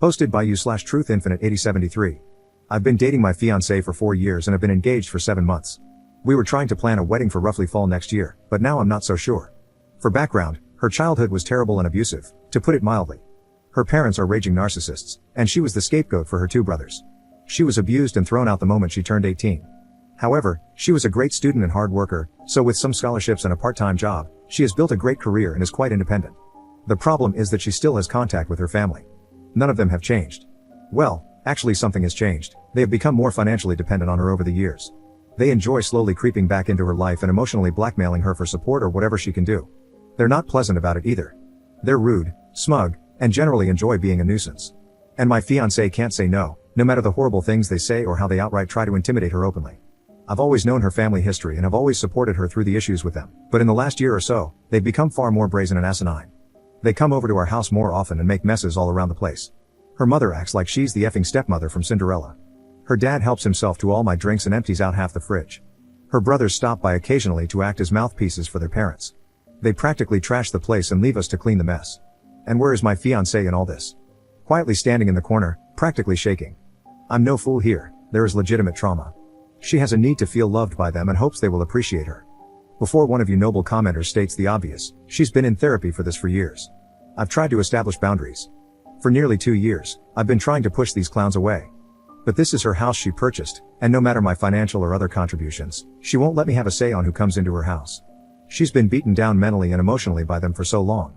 Posted by you/Truth Infinite 8073. I've been dating my fiancée for 4 years and have been engaged for 7 months. We were trying to plan a wedding for roughly fall next year, but now I'm not so sure. For background, her childhood was terrible and abusive, to put it mildly. Her parents are raging narcissists, and she was the scapegoat for her 2 brothers. She was abused and thrown out the moment she turned 18. However, she was a great student and hard worker, so with some scholarships and a part-time job, she has built a great career and is quite independent. The problem is that she still has contact with her family. None of them have changed. Well, actually something has changed. They have become more financially dependent on her over the years. They enjoy slowly creeping back into her life and emotionally blackmailing her for support or whatever she can do. They're not pleasant about it either. They're rude, smug, and generally enjoy being a nuisance. And my fiancé can't say no, no matter the horrible things they say or how they outright try to intimidate her openly. I've always known her family history and have always supported her through the issues with them, but in the last year or so, they've become far more brazen and asinine. They come over to our house more often and make messes all around the place. Her mother acts like she's the effing stepmother from Cinderella. Her dad helps himself to all my drinks and empties out half the fridge. Her brothers stop by occasionally to act as mouthpieces for their parents. They practically trash the place and leave us to clean the mess. And where is my fiancé in all this? Quietly standing in the corner, practically shaking. I'm no fool here, there is legitimate trauma. She has a need to feel loved by them and hopes they will appreciate her. Before one of you noble commenters states the obvious, she's been in therapy for this for years. I've tried to establish boundaries. For nearly 2 years, I've been trying to push these clowns away. But this is her house she purchased, and no matter my financial or other contributions, she won't let me have a say on who comes into her house. She's been beaten down mentally and emotionally by them for so long.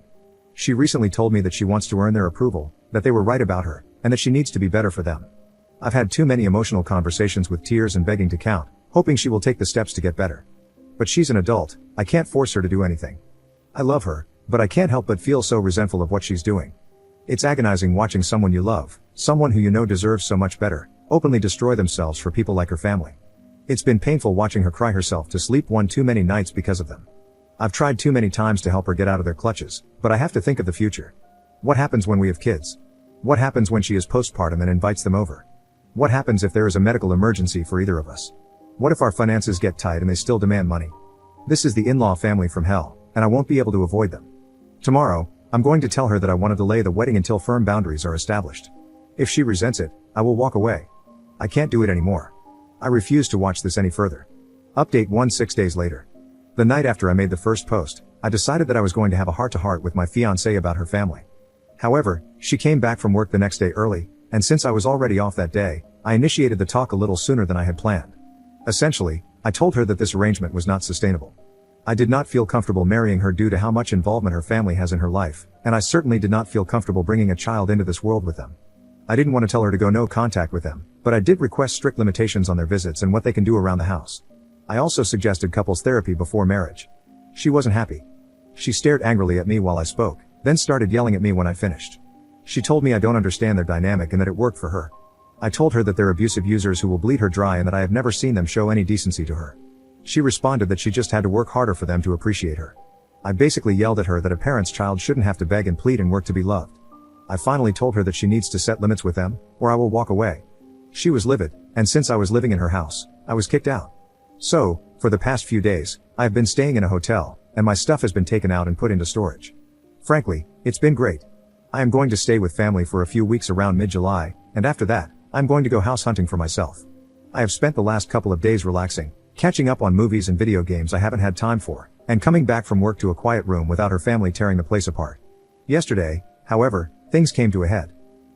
She recently told me that she wants to earn their approval, that they were right about her, and that she needs to be better for them. I've had too many emotional conversations with tears and begging to count, hoping she will take the steps to get better. But she's an adult, I can't force her to do anything. I love her, but I can't help but feel so resentful of what she's doing. It's agonizing watching someone you love, someone who you know deserves so much better, openly destroy themselves for people like her family. It's been painful watching her cry herself to sleep one too many nights because of them. I've tried too many times to help her get out of their clutches, but I have to think of the future. What happens when we have kids? What happens when she is postpartum and invites them over? What happens if there is a medical emergency for either of us? What if our finances get tight and they still demand money? This is the in-law family from hell, and I won't be able to avoid them. Tomorrow, I'm going to tell her that I want to delay the wedding until firm boundaries are established. If she resents it, I will walk away. I can't do it anymore. I refuse to watch this any further. Update 6 days later. The night after I made the first post, I decided that I was going to have a heart-to-heart with my fiancée about her family. However, she came back from work the next day early, and since I was already off that day, I initiated the talk a little sooner than I had planned. Essentially, I told her that this arrangement was not sustainable. I did not feel comfortable marrying her due to how much involvement her family has in her life, and I certainly did not feel comfortable bringing a child into this world with them. I didn't want to tell her to go no contact with them, but I did request strict limitations on their visits and what they can do around the house. I also suggested couples therapy before marriage. She wasn't happy. She stared angrily at me while I spoke, then started yelling at me when I finished. She told me I don't understand their dynamic and that it worked for her. I told her that they're abusive users who will bleed her dry and that I have never seen them show any decency to her. She responded that she just had to work harder for them to appreciate her. I basically yelled at her that a parent's child shouldn't have to beg and plead and work to be loved. I finally told her that she needs to set limits with them, or I will walk away. She was livid, and since I was living in her house, I was kicked out. So, for the past few days, I have been staying in a hotel, and my stuff has been taken out and put into storage. Frankly, it's been great. I am going to stay with family for a few weeks around mid-July, and after that, I'm going to go house hunting for myself. I have spent the last couple of days relaxing, catching up on movies and video games I haven't had time for, and coming back from work to a quiet room without her family tearing the place apart. Yesterday, however, things came to a head.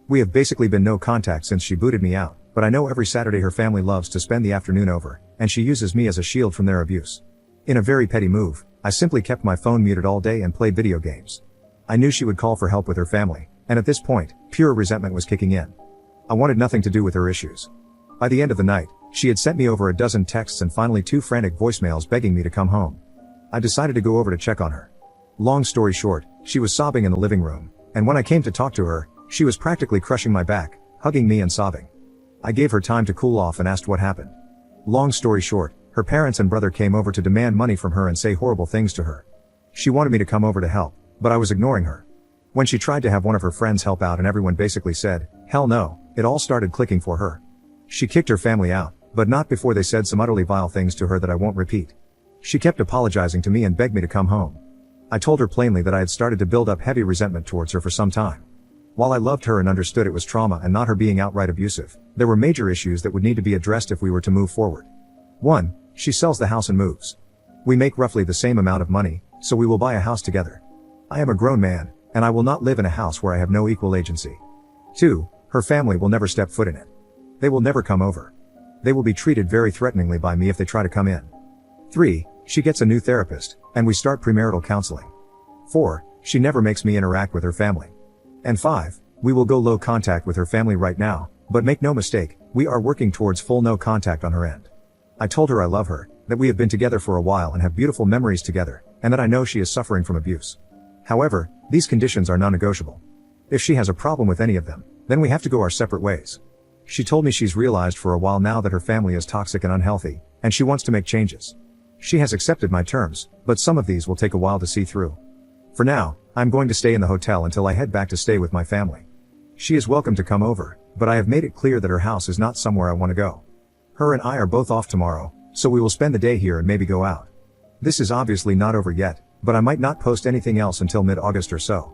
We have basically been no contact since she booted me out, but I know every Saturday her family loves to spend the afternoon over, and she uses me as a shield from their abuse. In a very petty move, I simply kept my phone muted all day and played video games. I knew she would call for help with her family, and at this point, pure resentment was kicking in. I wanted nothing to do with her issues. By the end of the night, she had sent me over a dozen texts and finally 2 frantic voicemails begging me to come home. I decided to go over to check on her. Long story short, she was sobbing in the living room, and when I came to talk to her, she was practically crushing my back, hugging me and sobbing. I gave her time to cool off and asked what happened. Long story short, her parents and brother came over to demand money from her and say horrible things to her. She wanted me to come over to help, but I was ignoring her. When she tried to have one of her friends help out and everyone basically said, "Hell no," it all started clicking for her. She kicked her family out, but not before they said some utterly vile things to her that I won't repeat. She kept apologizing to me and begged me to come home. I told her plainly that I had started to build up heavy resentment towards her for some time. While I loved her and understood it was trauma and not her being outright abusive, there were major issues that would need to be addressed if we were to move forward. 1. She sells the house and moves. We make roughly the same amount of money, so we will buy a house together. I am a grown man, and I will not live in a house where I have no equal agency. 2. Her family will never step foot in it. They will never come over. They will be treated very threateningly by me if they try to come in. 3. She gets a new therapist, and we start premarital counseling. 4. She never makes me interact with her family. And 5. We will go low contact with her family right now, but make no mistake, we are working towards full no contact on her end. I told her I love her, that we have been together for a while and have beautiful memories together, and that I know she is suffering from abuse. However, these conditions are non-negotiable. If she has a problem with any of them, then we have to go our separate ways. She told me she's realized for a while now that her family is toxic and unhealthy, and she wants to make changes. She has accepted my terms, but some of these will take a while to see through. For now, I'm going to stay in the hotel until I head back to stay with my family. She is welcome to come over, but I have made it clear that her house is not somewhere I want to go. Her and I are both off tomorrow, so we will spend the day here and maybe go out. This is obviously not over yet, but I might not post anything else until mid-August or so.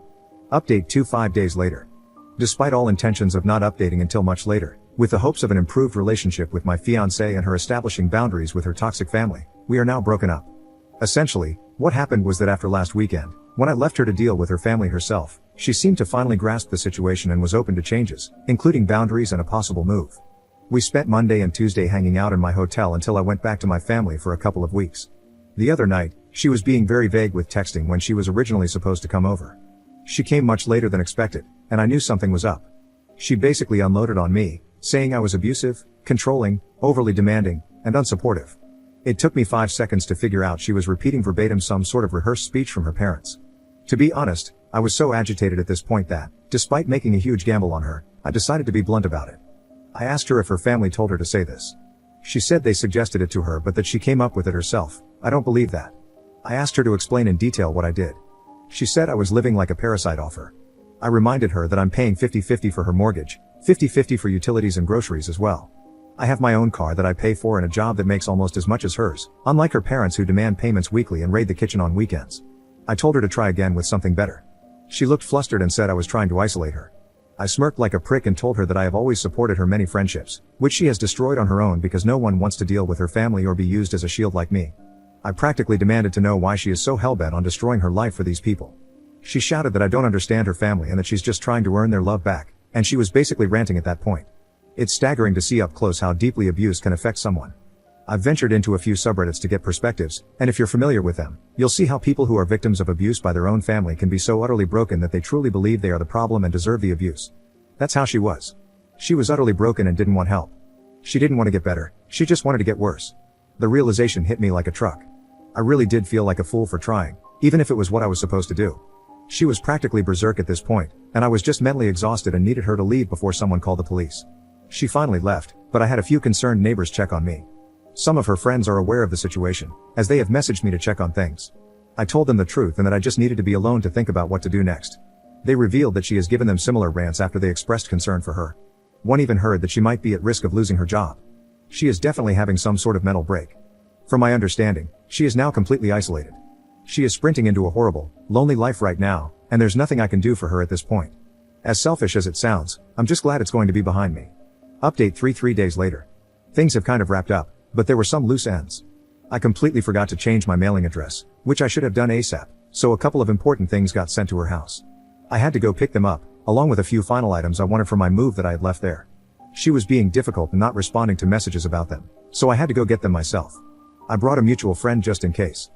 Update 5 days later. Despite all intentions of not updating until much later, with the hopes of an improved relationship with my fiancée and her establishing boundaries with her toxic family, we are now broken up. Essentially, what happened was that after last weekend, when I left her to deal with her family herself, she seemed to finally grasp the situation and was open to changes, including boundaries and a possible move. We spent Monday and Tuesday hanging out in my hotel until I went back to my family for a couple of weeks. The other night, she was being very vague with texting when she was originally supposed to come over. She came much later than expected, and I knew something was up. She basically unloaded on me, saying I was abusive, controlling, overly demanding, and unsupportive. It took me 5 seconds to figure out she was repeating verbatim some sort of rehearsed speech from her parents. To be honest, I was so agitated at this point that, despite making a huge gamble on her, I decided to be blunt about it. I asked her if her family told her to say this. She said they suggested it to her but that she came up with it herself. I don't believe that. I asked her to explain in detail what I did. She said I was living like a parasite off her. I reminded her that I'm paying 50-50 for her mortgage, 50-50 for utilities and groceries as well. I have my own car that I pay for and a job that makes almost as much as hers, unlike her parents who demand payments weekly and raid the kitchen on weekends. I told her to try again with something better. She looked flustered and said I was trying to isolate her. I smirked like a prick and told her that I have always supported her many friendships, which she has destroyed on her own because no one wants to deal with her family or be used as a shield like me. I practically demanded to know why she is so hellbent on destroying her life for these people. She shouted that I don't understand her family and that she's just trying to earn their love back, and she was basically ranting at that point. It's staggering to see up close how deeply abuse can affect someone. I've ventured into a few subreddits to get perspectives, and if you're familiar with them, you'll see how people who are victims of abuse by their own family can be so utterly broken that they truly believe they are the problem and deserve the abuse. That's how she was. She was utterly broken and didn't want help. She didn't want to get better, she just wanted to get worse. The realization hit me like a truck. I really did feel like a fool for trying, even if it was what I was supposed to do. She was practically berserk at this point, and I was just mentally exhausted and needed her to leave before someone called the police. She finally left, but I had a few concerned neighbors check on me. Some of her friends are aware of the situation, as they have messaged me to check on things. I told them the truth and that I just needed to be alone to think about what to do next. They revealed that she has given them similar rants after they expressed concern for her. One even heard that she might be at risk of losing her job. She is definitely having some sort of mental break. From my understanding, she is now completely isolated. She is sprinting into a horrible, lonely life right now, and there's nothing I can do for her at this point. As selfish as it sounds, I'm just glad it's going to be behind me. Update 3 days later. Things have kind of wrapped up, but there were some loose ends. I completely forgot to change my mailing address, which I should have done ASAP, so a couple of important things got sent to her house. I had to go pick them up, along with a few final items I wanted for my move that I had left there. She was being difficult and not responding to messages about them, so I had to go get them myself. I brought a mutual friend just in case.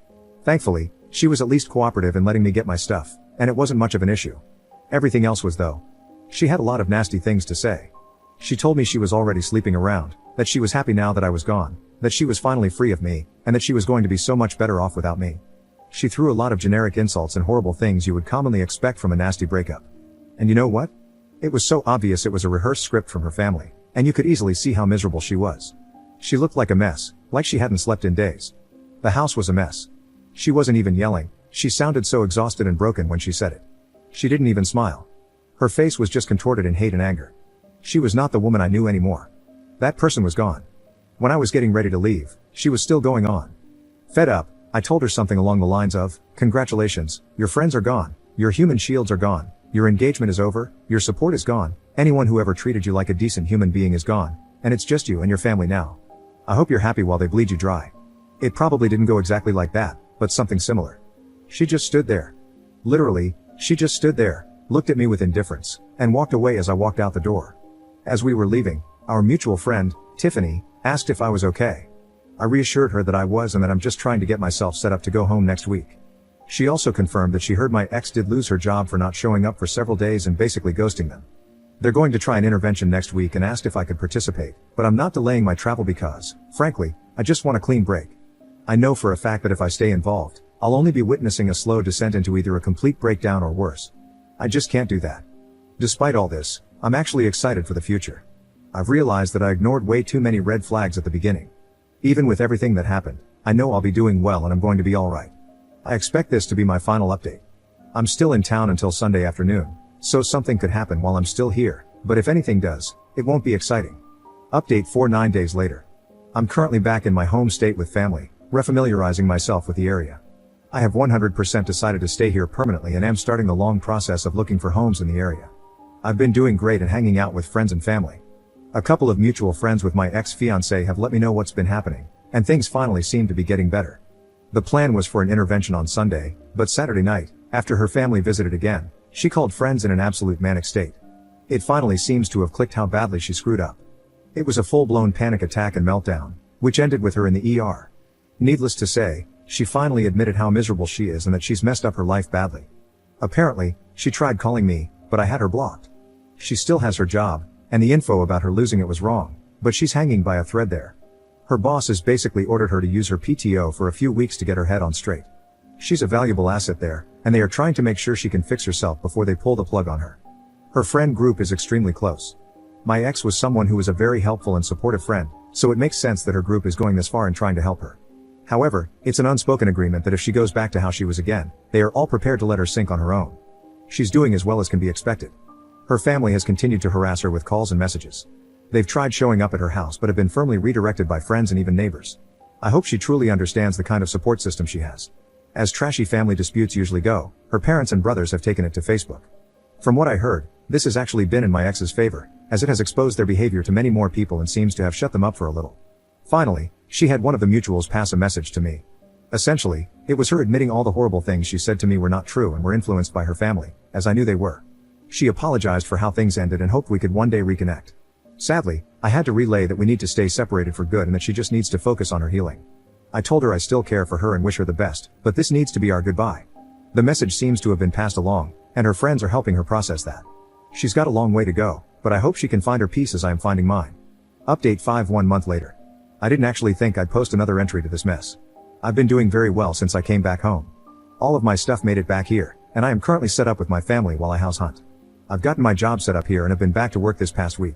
Thankfully, she was at least cooperative in letting me get my stuff, and it wasn't much of an issue. Everything else was though. She had a lot of nasty things to say. She told me she was already sleeping around, that she was happy now that I was gone, that she was finally free of me, and that she was going to be so much better off without me. She threw a lot of generic insults and horrible things you would commonly expect from a nasty breakup. And you know what? It was so obvious it was a rehearsed script from her family, and you could easily see how miserable she was. She looked like a mess, like she hadn't slept in days. The house was a mess. She wasn't even yelling, she sounded so exhausted and broken when she said it. She didn't even smile. Her face was just contorted in hate and anger. She was not the woman I knew anymore. That person was gone. When I was getting ready to leave, she was still going on. Fed up, I told her something along the lines of, "Congratulations, your friends are gone, your human shields are gone, Your engagement is over, your support is gone, anyone who ever treated you like a decent human being is gone, and it's just you and your family now. I hope you're happy while they bleed you dry. It probably didn't go exactly like that, but something similar. She just stood there. Literally, she just stood there, looked at me with indifference, and walked away as I walked out the door. As we were leaving, our mutual friend, Tiffany, asked if I was okay. I reassured her that I was and that I'm just trying to get myself set up to go home next week. She also confirmed that she heard my ex did lose her job for not showing up for several days and basically ghosting them. They're going to try an intervention next week and asked if I could participate, but I'm not delaying my travel because, frankly, I just want a clean break. I know for a fact that if I stay involved, I'll only be witnessing a slow descent into either a complete breakdown or worse. I just can't do that. Despite all this, I'm actually excited for the future. I've realized that I ignored way too many red flags at the beginning. Even with everything that happened, I know I'll be doing well and I'm going to be alright. I expect this to be my final update. I'm still in town until Sunday afternoon, so something could happen while I'm still here, but if anything does, it won't be exciting. Update 9 days later. I'm currently back in my home state with family, refamiliarizing myself with the area. I have 100% decided to stay here permanently and am starting the long process of looking for homes in the area. I've been doing great and hanging out with friends and family. A couple of mutual friends with my ex-fiancée have let me know what's been happening, and things finally seem to be getting better. The plan was for an intervention on Sunday, but Saturday night, after her family visited again, she called friends in an absolute manic state. It finally seems to have clicked how badly she screwed up. It was a full-blown panic attack and meltdown, which ended with her in the ER. Needless to say, she finally admitted how miserable she is and that she's messed up her life badly. Apparently, she tried calling me, but I had her blocked. She still has her job, and the info about her losing it was wrong, but she's hanging by a thread there. Her boss has basically ordered her to use her PTO for a few weeks to get her head on straight. She's a valuable asset there, and they are trying to make sure she can fix herself before they pull the plug on her. Her friend group is extremely close. My ex was someone who was a very helpful and supportive friend, so it makes sense that her group is going this far in trying to help her. However, it's an unspoken agreement that if she goes back to how she was again, they are all prepared to let her sink on her own. She's doing as well as can be expected. Her family has continued to harass her with calls and messages. They've tried showing up at her house but have been firmly redirected by friends and even neighbors. I hope she truly understands the kind of support system she has. As trashy family disputes usually go, her parents and brothers have taken it to Facebook. From what I heard, this has actually been in my ex's favor, as it has exposed their behavior to many more people and seems to have shut them up for a little. Finally, she had one of the mutuals pass a message to me. Essentially, it was her admitting all the horrible things she said to me were not true and were influenced by her family, as I knew they were. She apologized for how things ended and hoped we could one day reconnect. Sadly, I had to relay that we need to stay separated for good and that she just needs to focus on her healing. I told her I still care for her and wish her the best, but this needs to be our goodbye. The message seems to have been passed along, and her friends are helping her process that. She's got a long way to go, but I hope she can find her peace as I am finding mine. Update 1 month later. I didn't actually think I'd post another entry to this mess. I've been doing very well since I came back home. All of my stuff made it back here, and I am currently set up with my family while I house hunt. I've gotten my job set up here and have been back to work this past week.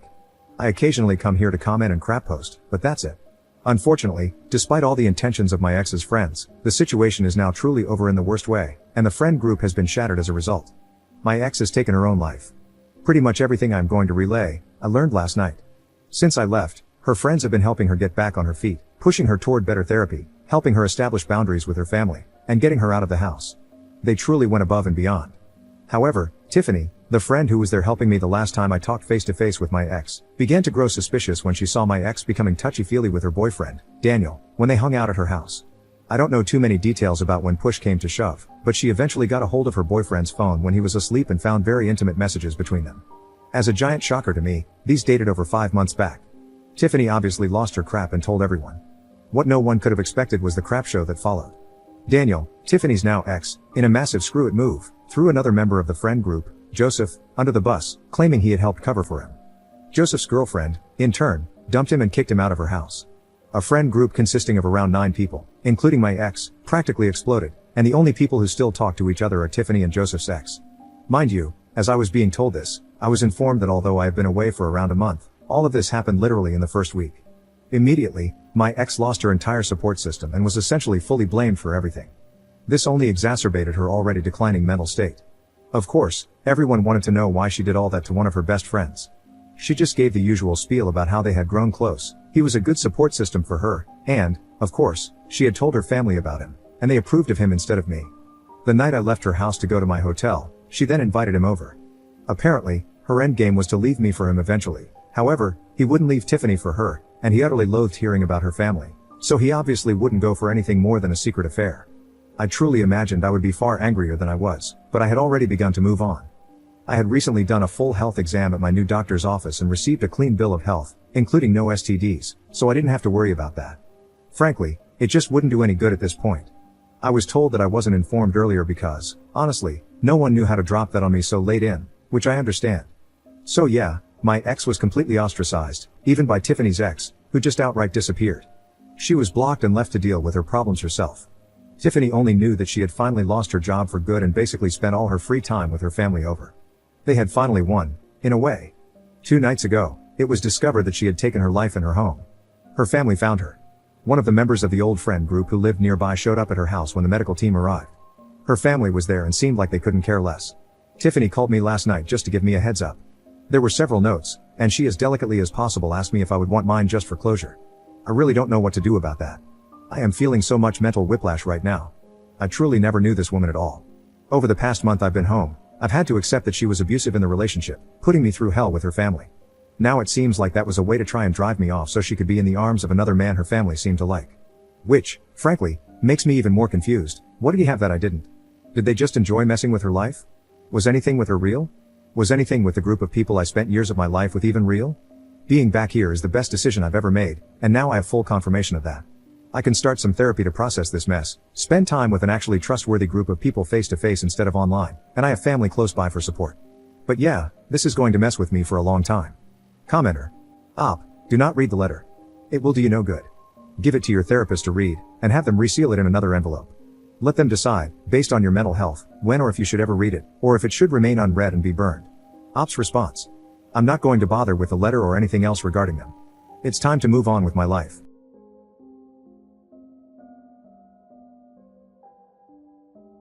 I occasionally come here to comment and crap post, but that's it. Unfortunately, despite all the intentions of my ex's friends, the situation is now truly over in the worst way, and the friend group has been shattered as a result. My ex has taken her own life. Pretty much everything I'm going to relay, I learned last night. Since I left, her friends have been helping her get back on her feet, pushing her toward better therapy, helping her establish boundaries with her family, and getting her out of the house. They truly went above and beyond. However, Tiffany, the friend who was there helping me the last time I talked face to face with my ex, began to grow suspicious when she saw my ex becoming touchy-feely with her boyfriend, Daniel, when they hung out at her house. I don't know too many details about when push came to shove, but she eventually got a hold of her boyfriend's phone when he was asleep and found very intimate messages between them. As a giant shocker to me, these dated over 5 months back. Tiffany obviously lost her crap and told everyone. What no one could have expected was the crap show that followed. Daniel, Tiffany's now ex, in a massive screw-it move, threw another member of the friend group, Joseph, under the bus, claiming he had helped cover for him. Joseph's girlfriend, in turn, dumped him and kicked him out of her house. A friend group consisting of around 9 people, including my ex, practically exploded, and the only people who still talk to each other are Tiffany and Joseph's ex. Mind you, as I was being told this, I was informed that although I have been away for around a month, all of this happened literally in the first week. Immediately, my ex lost her entire support system and was essentially fully blamed for everything. This only exacerbated her already declining mental state. Of course, everyone wanted to know why she did all that to one of her best friends. She just gave the usual spiel about how they had grown close, he was a good support system for her, and, of course, she had told her family about him, and they approved of him instead of me. The night I left her house to go to my hotel, she then invited him over. Apparently, her endgame was to leave me for him eventually. However, he wouldn't leave Tiffany for her, and he utterly loathed hearing about her family. So he obviously wouldn't go for anything more than a secret affair. I truly imagined I would be far angrier than I was, but I had already begun to move on. I had recently done a full health exam at my new doctor's office and received a clean bill of health, including no STDs, so I didn't have to worry about that. Frankly, it just wouldn't do any good at this point. I was told that I wasn't informed earlier because, honestly, no one knew how to drop that on me so late in, which I understand. So yeah, my ex was completely ostracized, even by Tiffany's ex, who just outright disappeared. She was blocked and left to deal with her problems herself. Tiffany only knew that she had finally lost her job for good and basically spent all her free time with her family over. They had finally won, in a way. 2 nights ago, it was discovered that she had taken her life in her home. Her family found her. One of the members of the old friend group who lived nearby showed up at her house when the medical team arrived. Her family was there and seemed like they couldn't care less. Tiffany called me last night just to give me a heads up. There were several notes, and she as delicately as possible asked me if I would want mine just for closure. I really don't know what to do about that. I am feeling so much mental whiplash right now. I truly never knew this woman at all. Over the past month I've been home, I've had to accept that she was abusive in the relationship, putting me through hell with her family. Now it seems like that was a way to try and drive me off so she could be in the arms of another man her family seemed to like. Which, frankly, makes me even more confused. What did he have that I didn't? Did they just enjoy messing with her life? Was anything with her real? Was anything with the group of people I spent years of my life with even real? Being back here is the best decision I've ever made, and now I have full confirmation of that. I can start some therapy to process this mess, spend time with an actually trustworthy group of people face to face instead of online, and I have family close by for support. But yeah, this is going to mess with me for a long time. Commenter. Do not read the letter. It will do you no good. Give it to your therapist to read, and have them reseal it in another envelope. Let them decide, based on your mental health, when or if you should ever read it, or if it should remain unread and be burned. Response. I'm not going to bother with the letter or anything else regarding them. It's time to move on with my life.